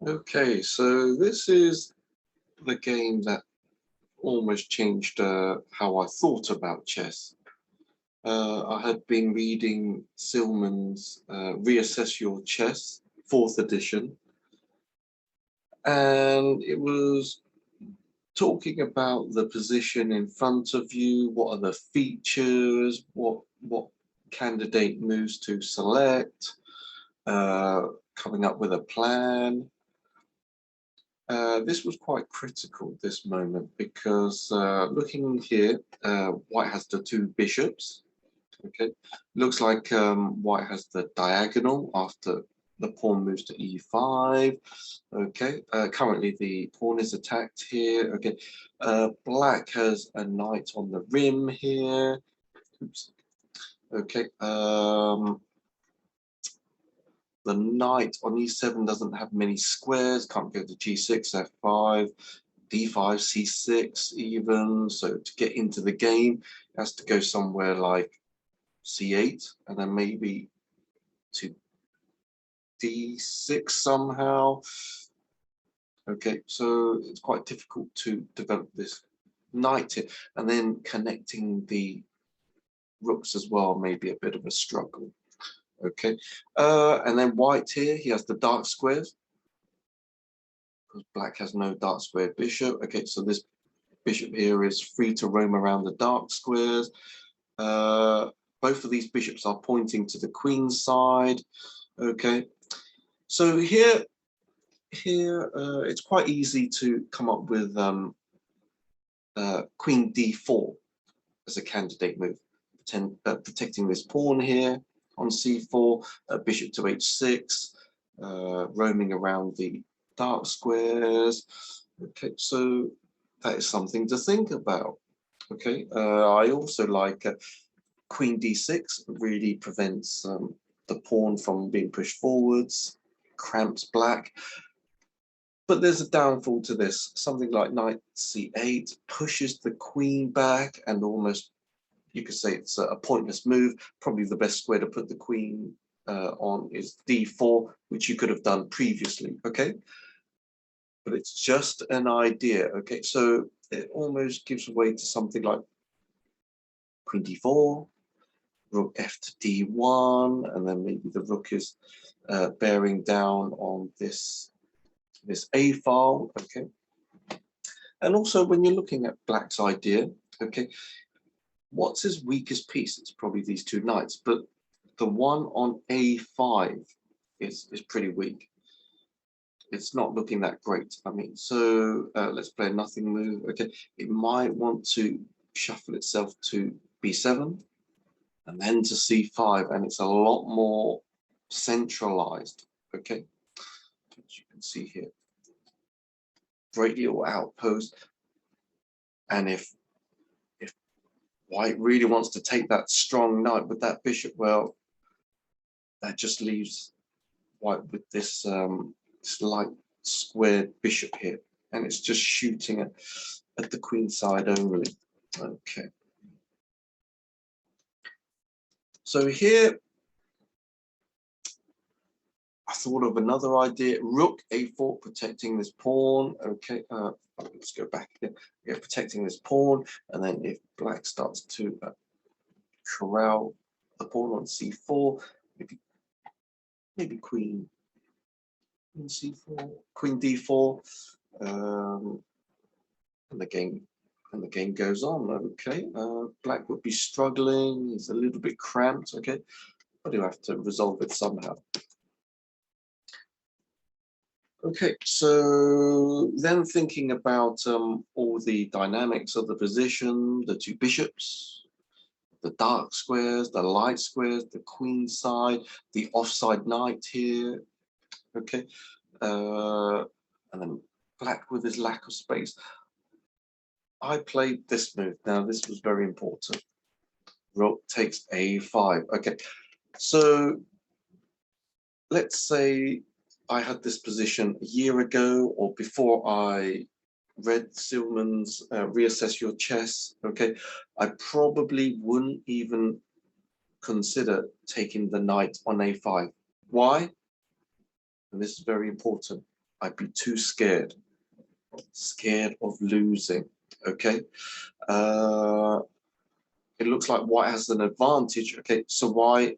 Okay, so this is the game that almost changed how I thought about chess. I had been reading Silman's Reassess Your Chess, 4th edition, and it was talking about the position in front of you, what are the features, what candidate moves to select, coming up with a plan. This was quite critical, this moment, because looking here, white has the two bishops. Okay, looks like white has the diagonal after the pawn moves to e5. Okay, currently the pawn is attacked here. Okay, black has a knight on the rim here. Oops. Okay, the knight on e7 doesn't have many squares, can't go to g6, f5, d5, c6 even. So to get into the game, it has to go somewhere like c8 and then maybe to d6 somehow. Okay, so it's quite difficult to develop this knight here. And then connecting the rooks as well may be a bit of a struggle. Okay, and then white here, he has the dark squares, because black has no dark square bishop. Okay, so this bishop here is free to roam around the dark squares. Both of these bishops are pointing to the queen side. Okay, so here it's quite easy to come up with queen d4 as a candidate move, protecting this pawn here on c4, bishop to h6, roaming around the dark squares. Okay, so that is something to think about. Okay, I also like queen d6, really prevents the pawn from being pushed forwards, cramps black. But there's a downfall to this. Something like knight c8 pushes the queen back, and almost, you could say it's a pointless move. Probably the best square to put the queen on is d4, which you could have done previously, okay? But it's just an idea, okay? So it almost gives way to something like queen d4, rook f to d1, and then maybe the rook is bearing down on this a file, okay? And also when you're looking at black's idea, okay, what's his weakest piece? It's probably these two knights, but the one on a5 is pretty weak. It's not looking that great. I mean, so let's play a nothing move. Okay, it might want to shuffle itself to b7 and then to c5, and it's a lot more centralized. Okay, as you can see here, great little outpost. And if white really wants to take that strong knight with that bishop, well, that just leaves white with this light squared bishop here, and it's just shooting at the queen side only. Okay, so here I thought of another idea. Rook a4, protecting this pawn. Okay, let's go back again. Yeah, protecting this pawn, and then if black starts to corral the pawn on c4, maybe queen c4, queen d4, and the game goes on. Okay, black would be struggling. He's a little bit cramped. Okay, but he'll have to resolve it somehow. Okay, so then thinking about all the dynamics of the position, the two bishops, the dark squares, the light squares, the queen side, the offside knight here. Okay, and then black with his lack of space. I played this move. Now, this was very important. Rook takes a5. Okay, so let's say I had this position a year ago or before I read Silman's Reassess Your Chess. Okay, I probably wouldn't even consider taking the knight on a5. Why? And this is very important. I'd be too scared of losing. Okay, it looks like white has an advantage. Okay, so why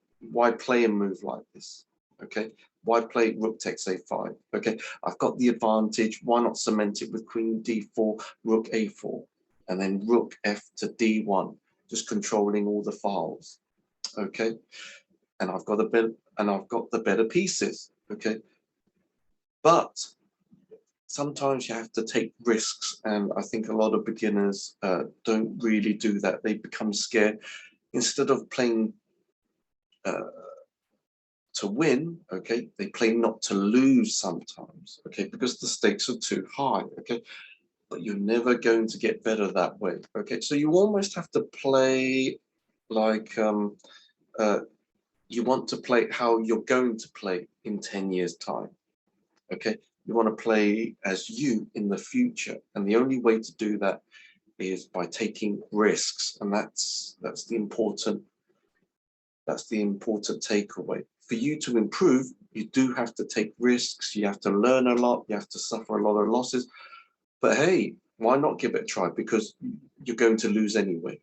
play a move like this? Okay, why play rook takes a5? Okay, I've got the advantage. Why not cement it with queen d4, rook a4, and then rook f to d1, just controlling all the files. Okay, and I've got the better pieces. Okay, but sometimes you have to take risks, and I think a lot of beginners don't really do that. They become scared. Instead of playing to win, okay, they play not to lose sometimes, okay, because the stakes are too high, okay, but you're never going to get better that way, okay. So you almost have to play like you want to play how you're going to play in 10 years time, okay. You want to play as you in the future, and the only way to do that is by taking risks, and that's the important takeaway. For you to improve, you do have to take risks, you have to learn a lot, you have to suffer a lot of losses, but hey, why not give it a try? Because you're going to lose anyway.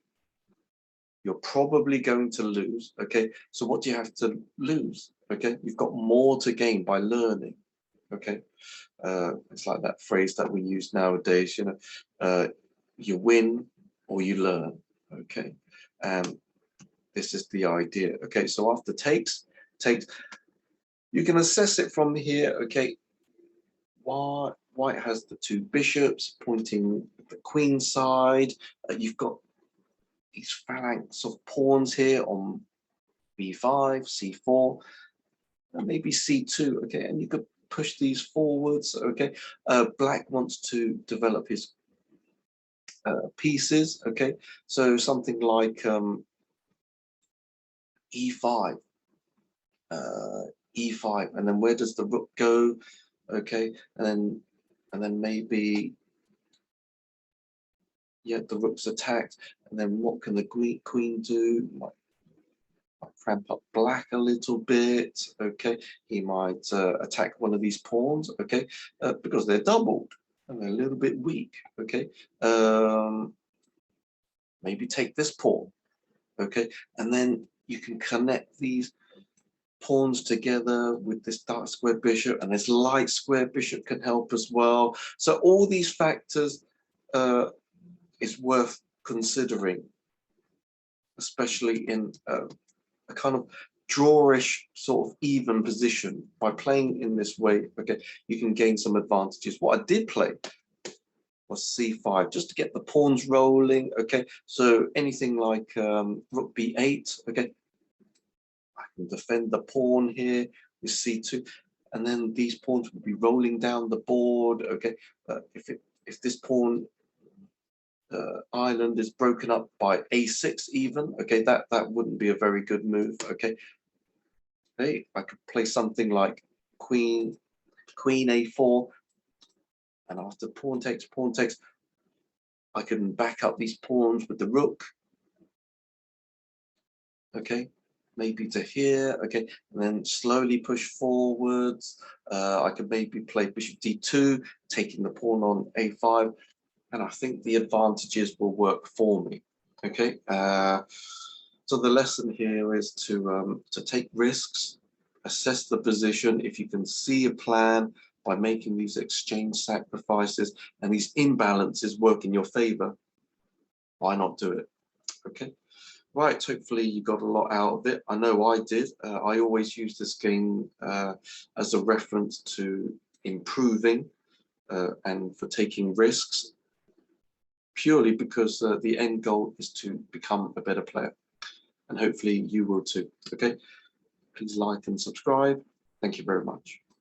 You're probably going to lose, okay. So what do you have to lose? Okay, you've got more to gain by learning, okay. It's like that phrase that we use nowadays, you know, you win or you learn, okay. This is the idea, okay. So after takes, you can assess it from here, okay. White has the two bishops pointing the queen side. You've got these phalanx of pawns here on b5, c4, and maybe c2, okay, and you could push these forwards, okay. Black wants to develop his pieces, okay, so something like e5, e5, and then where does the rook go? Okay, and then maybe, yeah, the rook's attacked, and then what can the queen do? Might cramp up black a little bit, okay. He might attack one of these pawns, okay, because they're doubled and they're a little bit weak, okay. Maybe take this pawn, okay, and then you can connect these pawns together with this dark square bishop, and this light square bishop can help as well. So all these factors is worth considering, especially in a kind of drawish sort of even position. By playing in this way, okay, you can gain some advantages. What I did play was c5, just to get the pawns rolling, okay. So anything like rook b8, okay, I can defend the pawn here with c2, and then these pawns will be rolling down the board, okay. If this pawn island is broken up by a6 even, okay, that wouldn't be a very good move, okay. Hey, I could play something like queen a4, and after pawn takes, I can back up these pawns with the rook, okay, maybe to here, okay, and then slowly push forwards. I could maybe play bishop d2, taking the pawn on a5, and I think the advantages will work for me, okay. So the lesson here is to take risks, assess the position. If you can see a plan by making these exchange sacrifices and these imbalances work in your favor, why not do it? Okay. Right, hopefully you got a lot out of it. I know I did. I always use this game as a reference to improving and for taking risks, purely because the end goal is to become a better player. And hopefully you will too. Okay, please like and subscribe. Thank you very much.